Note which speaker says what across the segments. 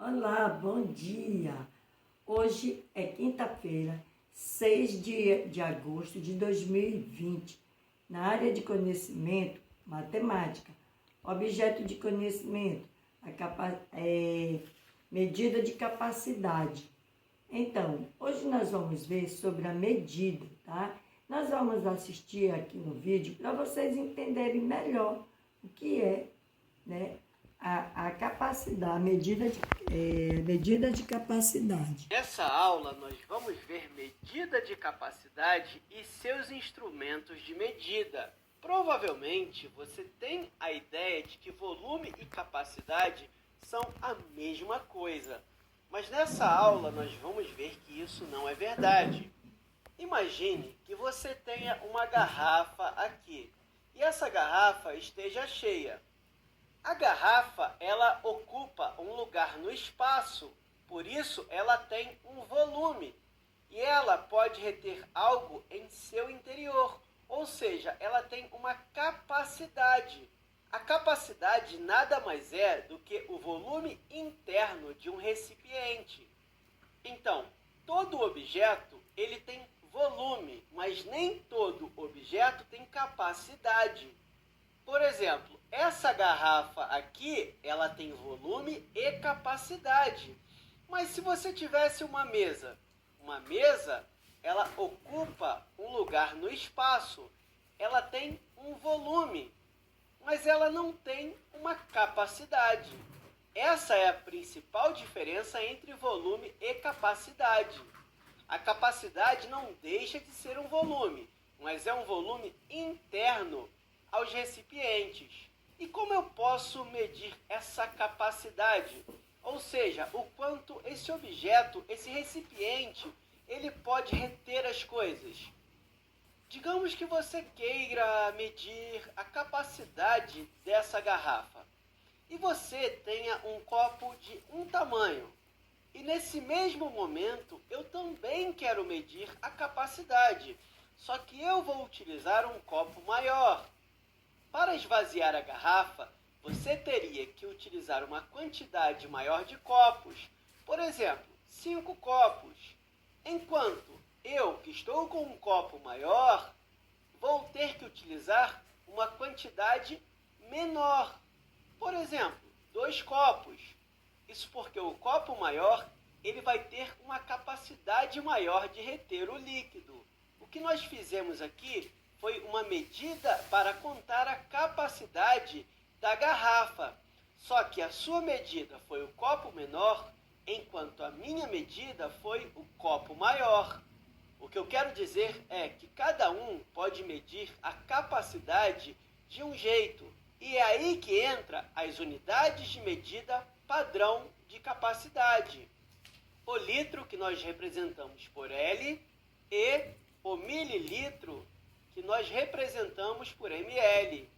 Speaker 1: Olá, bom dia! Hoje é quinta-feira, 6 de agosto de 2020. Na área de conhecimento, matemática, objeto de conhecimento, medida de capacidade. Então, hoje nós vamos ver sobre a medida, tá? Nós vamos assistir aqui no vídeo para vocês entenderem melhor o que é, né? A capacidade, medida de capacidade.
Speaker 2: Nessa aula, nós vamos ver medida de capacidade e seus instrumentos de medida. Provavelmente, você tem a ideia de que volume e capacidade são a mesma coisa. Mas nessa aula, nós vamos ver que isso não é verdade. Imagine que você tenha uma garrafa aqui e essa garrafa esteja cheia. A garrafa, ela ocupa um lugar no espaço, por isso ela tem um volume e ela pode reter algo em seu interior, ou seja, ela tem uma capacidade. A capacidade nada mais é do que o volume interno de um recipiente. Então, todo objeto ele tem volume, mas nem todo objeto tem capacidade. Por exemplo, essa garrafa aqui, ela tem volume e capacidade. Mas se você tivesse uma mesa, ela ocupa um lugar no espaço. Ela tem um volume, mas ela não tem uma capacidade. Essa é a principal diferença entre volume e capacidade. A capacidade não deixa de ser um volume, mas é um volume interno aos recipientes. E como eu posso medir essa capacidade? Ou seja, o quanto esse objeto, esse recipiente, ele pode reter as coisas. Digamos que você queira medir a capacidade dessa garrafa. E você tenha um copo de um tamanho. E nesse mesmo momento, eu também quero medir a capacidade. Só que eu vou utilizar um copo maior. Para esvaziar a garrafa, você teria que utilizar uma quantidade maior de copos, por exemplo, 5 copos, enquanto eu, que estou com um copo maior, vou ter que utilizar uma quantidade menor, por exemplo, 2 copos. Isso porque o copo maior ele vai ter uma capacidade maior de reter o líquido. O que nós fizemos aqui foi uma medida para contar a capacidade da garrafa. Só que a sua medida foi o copo menor, enquanto a minha medida foi o copo maior. O que eu quero dizer é que cada um pode medir a capacidade de um jeito. E é aí que entra as unidades de medida padrão de capacidade. O litro, que nós representamos por L, e o mililitro, que nós representamos por ml.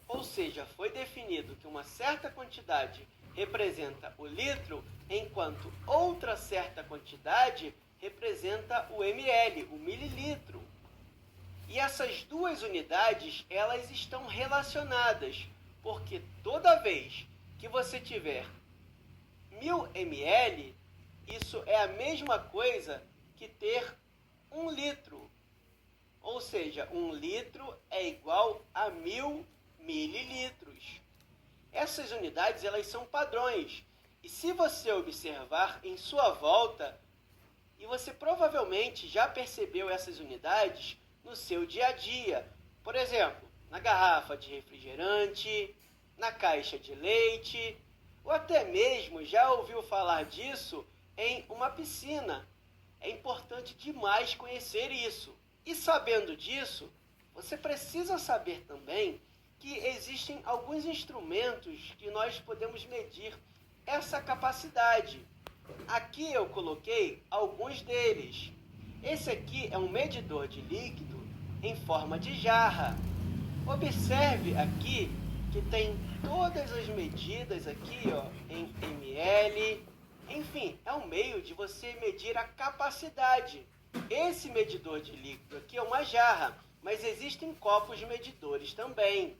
Speaker 2: Ou seja, foi definido que uma certa quantidade representa o litro, enquanto outra certa quantidade representa o ml, o mililitro. E essas duas unidades, elas estão relacionadas, porque toda vez que você tiver 1000 ml, isso é a mesma coisa que ter 1 litro. Ou seja, 1 litro é igual a 1000 mililitros. Essas unidades elas são padrões. E se você observar em sua volta, e você provavelmente já percebeu essas unidades no seu dia a dia. Por exemplo, na garrafa de refrigerante, na caixa de leite, ou até mesmo já ouviu falar disso em uma piscina. É importante demais conhecer isso. E sabendo disso, você precisa saber também que existem alguns instrumentos que nós podemos medir essa capacidade. Aqui eu coloquei alguns deles. Esse aqui é um medidor de líquido em forma de jarra. Observe aqui que tem todas as medidas aqui, em ml. Enfim, é um meio de você medir a capacidade. Esse medidor de líquido aqui é uma jarra, mas existem copos medidores também.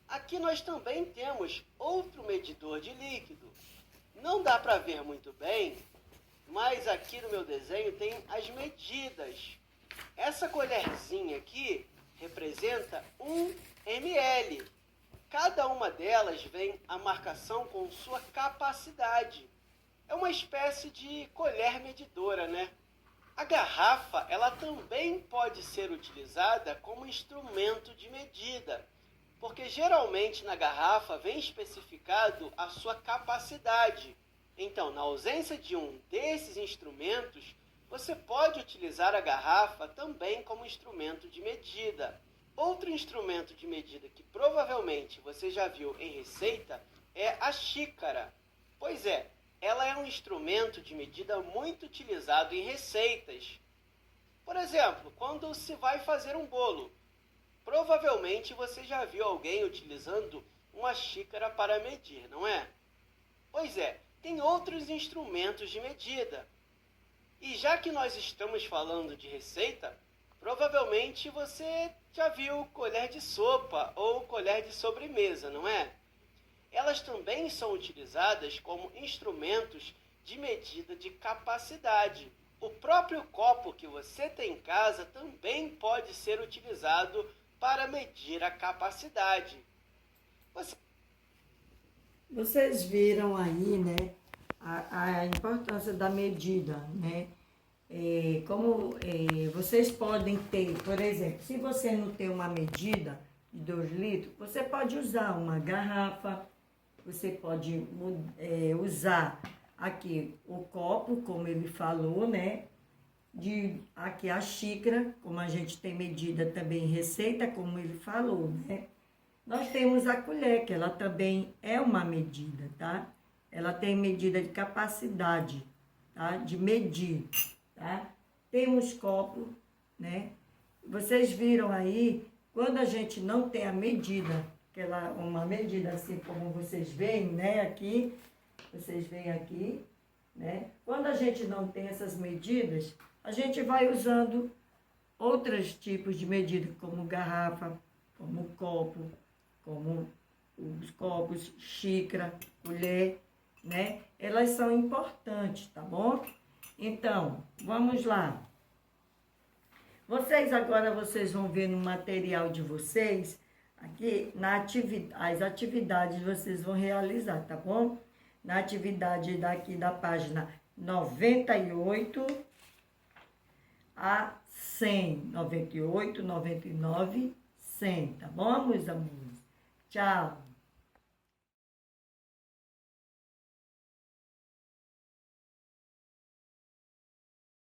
Speaker 2: Aqui nós também temos outro medidor de líquido. Não dá para ver muito bem, mas aqui no meu desenho tem as medidas. Essa colherzinha aqui representa 1 ml. Cada uma delas vem a marcação com sua capacidade. É uma espécie de colher medidora, né? A garrafa, ela também pode ser utilizada como instrumento de medida, porque geralmente na garrafa vem especificado a sua capacidade. Então, na ausência de um desses instrumentos, você pode utilizar a garrafa também como instrumento de medida. Outro instrumento de medida que provavelmente você já viu em receita é a xícara. Pois é, ela é um instrumento de medida muito utilizado em receitas. Por exemplo, quando se vai fazer um bolo, provavelmente você já viu alguém utilizando uma xícara para medir, não é? Pois é, tem outros instrumentos de medida. E já que nós estamos falando de receita, provavelmente você já viu colher de sopa ou colher de sobremesa, não é? Elas também são utilizadas como instrumentos de medida de capacidade. O próprio copo que você tem em casa também pode ser utilizado para medir a capacidade.
Speaker 1: Vocês viram aí, né, a importância da medida, né? Vocês podem ter, por exemplo, se você não tem uma medida de 2 litros, você pode usar uma garrafa, você pode usar aqui o copo, como ele falou, né? Aqui a xícara, como a gente tem medida também em receita, como ele falou, né? Nós temos a colher, que ela também é uma medida, tá? Ela tem medida de capacidade, tá? De medir, tá? Temos copo, né? Vocês viram aí, quando a gente não tem a medida, uma medida assim como vocês veem, né? Aqui, vocês veem aqui, né? Quando a gente não tem essas medidas, a gente vai usando outros tipos de medida, como garrafa, como copo, como os copos, xícara, colher, né? Elas são importantes, tá bom? Então, vamos lá. Vocês vão ver no material de vocês, aqui, as atividades vocês vão realizar, tá bom? Na atividade daqui da página 98 a 100, 98, 99, 100, tá bom, meus amigos? Tchau!